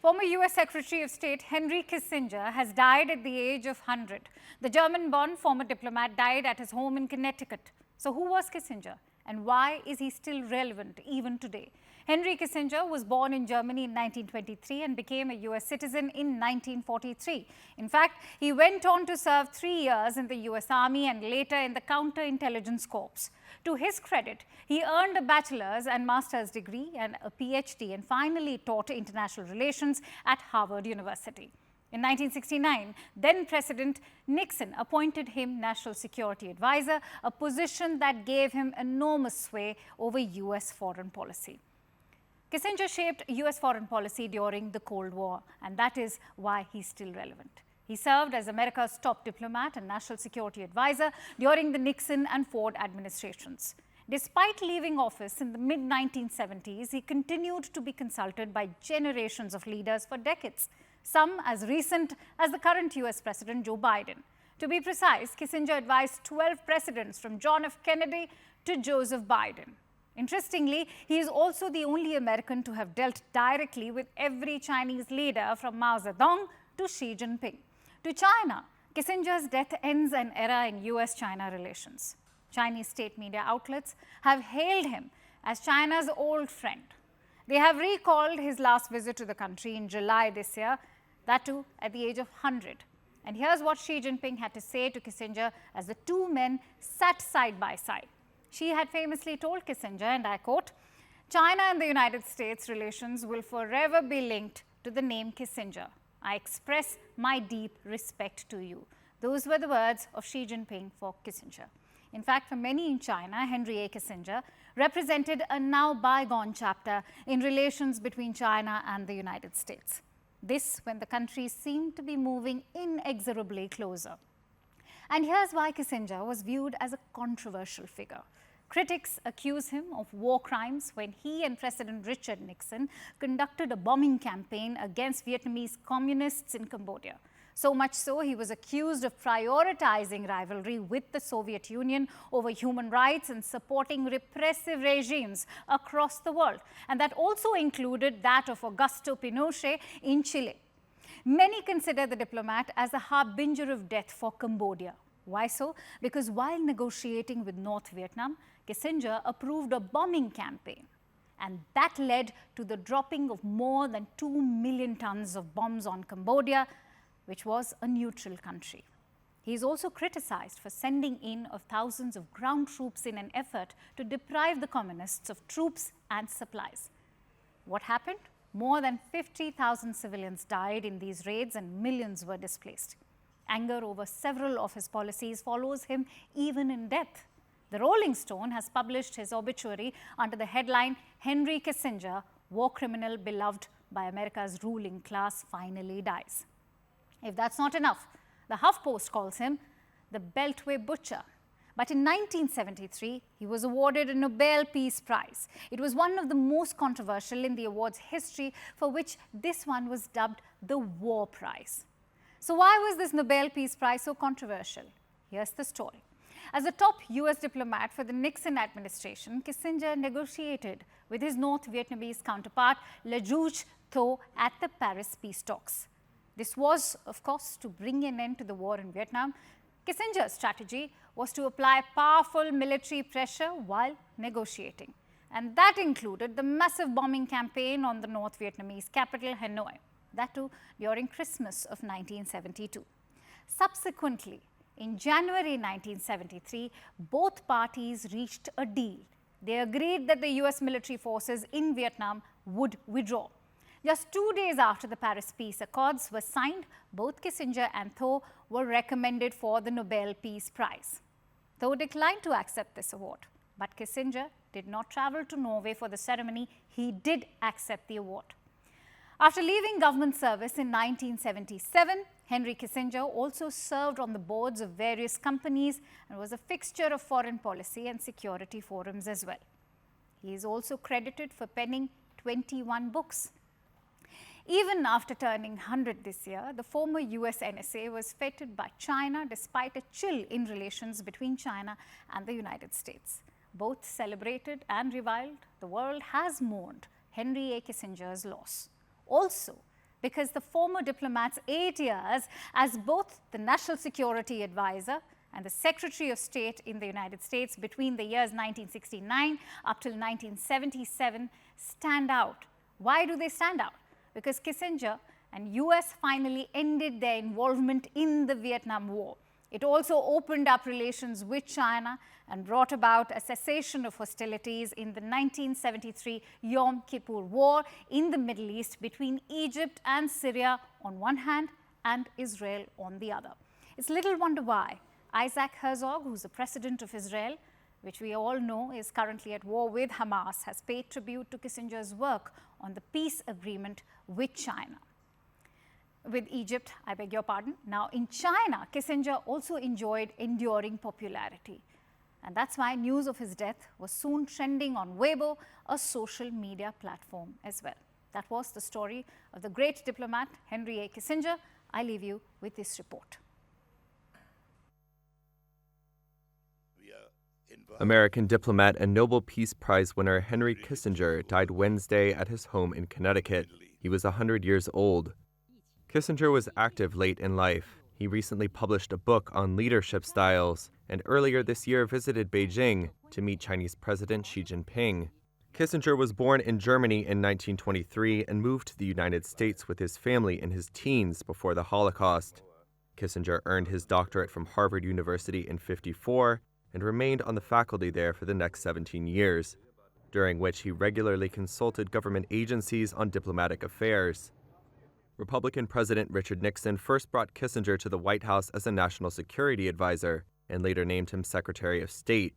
Former US Secretary of State Henry Kissinger has died at the age of 100. The German-born former diplomat died at his home in Connecticut. So who was Kissinger and why is he still relevant even today? Henry Kissinger was born in Germany in 1923 and became a US citizen in 1943. In fact, he went on to serve 3 years in the US Army and later in the Counterintelligence Corps. To his credit, he earned a bachelor's and master's degree and a PhD and finally taught international relations at Harvard University. In 1969, then President Nixon appointed him National Security Advisor, a position that gave him enormous sway over US foreign policy. Kissinger shaped US foreign policy during the Cold War, and that is why he's still relevant. He served as America's top diplomat and national security advisor during the Nixon and Ford administrations. Despite leaving office in the mid-1970s, he continued to be consulted by generations of leaders for decades, some as recent as the current US President Joe Biden. To be precise, Kissinger advised 12 presidents from John F. Kennedy to Joseph Biden. Interestingly, he is also the only American to have dealt directly with every Chinese leader from Mao Zedong to Xi Jinping. To China, Kissinger's death ends an era in US-China relations. Chinese state media outlets have hailed him as China's old friend. They have recalled his last visit to the country in July this year, that too at the age of 100. And here's what Xi Jinping had to say to Kissinger as the two men sat side by side. Xi had famously told Kissinger, and I quote, "China and the United States relations will forever be linked to the name Kissinger. I express my deep respect to you." Those were the words of Xi Jinping for Kissinger. In fact, for many in China, Henry A. Kissinger represented a now bygone chapter in relations between China and the United States. This when the countries seemed to be moving inexorably closer. And here's why Kissinger was viewed as a controversial figure. Critics accuse him of war crimes when he and President Richard Nixon conducted a bombing campaign against Vietnamese communists in Cambodia. So much so, he was accused of prioritizing rivalry with the Soviet Union over human rights and supporting repressive regimes across the world. And that also included that of Augusto Pinochet in Chile. Many consider the diplomat as a harbinger of death for Cambodia. Why so? Because while negotiating with North Vietnam, Kissinger approved a bombing campaign. And that led to the dropping of more than 2 million tons of bombs on Cambodia, which was a neutral country. He is also criticized for sending in of thousands of ground troops in an effort to deprive the communists of troops and supplies. What happened? More than 50,000 civilians died in these raids and millions were displaced. Anger over several of his policies follows him even in death. The Rolling Stone has published his obituary under the headline, "Henry Kissinger, war criminal beloved by America's ruling class, finally dies." If that's not enough, the HuffPost calls him the Beltway Butcher. But in 1973, he was awarded a Nobel Peace Prize. It was one of the most controversial in the award's history, for which this one was dubbed the War Prize. So why was this Nobel Peace Prize so controversial? Here's the story. As a top US diplomat for the Nixon administration, Kissinger negotiated with his North Vietnamese counterpart, Le Duc Tho, at the Paris peace talks. This was, of course, to bring an end to the war in Vietnam. Kissinger's strategy was to apply powerful military pressure while negotiating. And that included the massive bombing campaign on the North Vietnamese capital, Hanoi, that too during Christmas of 1972. Subsequently, in January 1973, both parties reached a deal. They agreed that the US military forces in Vietnam would withdraw. Just 2 days after the Paris Peace Accords were signed, both Kissinger and Tho were recommended for the Nobel Peace Prize. Tho declined to accept this award, but Kissinger did not travel to Norway for the ceremony. He did accept the award. After leaving government service in 1977, Henry Kissinger also served on the boards of various companies and was a fixture of foreign policy and security forums as well. He is also credited for penning 21 books. Even after turning 100 this year, the former US NSA was feted by China despite a chill in relations between China and the United States. Both celebrated and reviled, the world has mourned Henry A. Kissinger's loss. Also, because the former diplomat's 8 years as both the National Security Advisor and the Secretary of State in the United States between the years 1969 up till 1977 stand out. Why do they stand out? Because Kissinger and US finally ended their involvement in the Vietnam War. It also opened up relations with China and brought about a cessation of hostilities in the 1973 Yom Kippur War in the Middle East between Egypt and Syria on one hand and Israel on the other. It's little wonder why Isaac Herzog, who's the president of Israel, which we all know is currently at war with Hamas, has paid tribute to Kissinger's work on the peace agreement with China. With Egypt, I beg your pardon. Now, in China, Kissinger also enjoyed enduring popularity. And that's why news of his death was soon trending on Weibo, a social media platform as well. That was the story of the great diplomat, Henry A. Kissinger. I leave you with this report. American diplomat and Nobel Peace Prize winner Henry Kissinger died Wednesday at his home in Connecticut. He was 100 years old. Kissinger was active late in life. He recently published a book on leadership styles and earlier this year visited Beijing to meet Chinese President Xi Jinping. Kissinger was born in Germany in 1923 and moved to the United States with his family in his teens before the Holocaust. Kissinger earned his doctorate from Harvard University in '54 and remained on the faculty there for the next 17 years, during which he regularly consulted government agencies on diplomatic affairs. Republican President Richard Nixon first brought Kissinger to the White House as a national security advisor and later named him Secretary of State.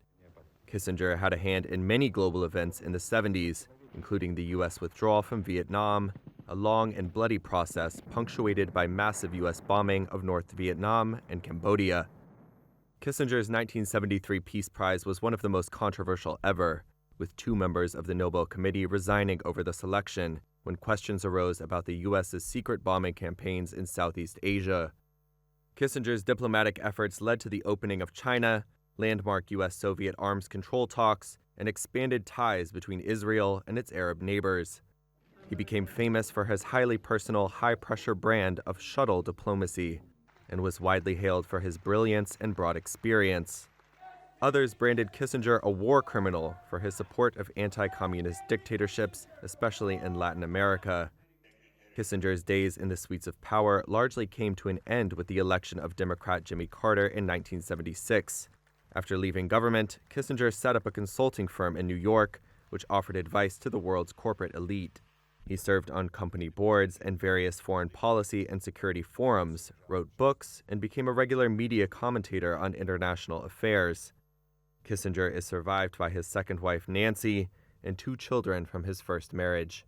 Kissinger had a hand in many global events in the 70s, including the U.S. withdrawal from Vietnam, a long and bloody process punctuated by massive U.S. bombing of North Vietnam and Cambodia. Kissinger's 1973 Peace Prize was one of the most controversial ever, with 2 members of the Nobel Committee resigning over the selection when questions arose about the U.S.'s secret bombing campaigns in Southeast Asia. Kissinger's diplomatic efforts led to the opening of China, landmark U.S.-Soviet arms control talks, and expanded ties between Israel and its Arab neighbors. He became famous for his highly personal, high-pressure brand of shuttle diplomacy, and was widely hailed for his brilliance and broad experience. Others branded Kissinger a war criminal for his support of anti-communist dictatorships, especially in Latin America. Kissinger's days in the suites of power largely came to an end with the election of Democrat Jimmy Carter in 1976. After leaving government, Kissinger set up a consulting firm in New York, which offered advice to the world's corporate elite. He served on company boards and various foreign policy and security forums, wrote books, and became a regular media commentator on international affairs. Kissinger is survived by his second wife, Nancy, and 2 children from his first marriage.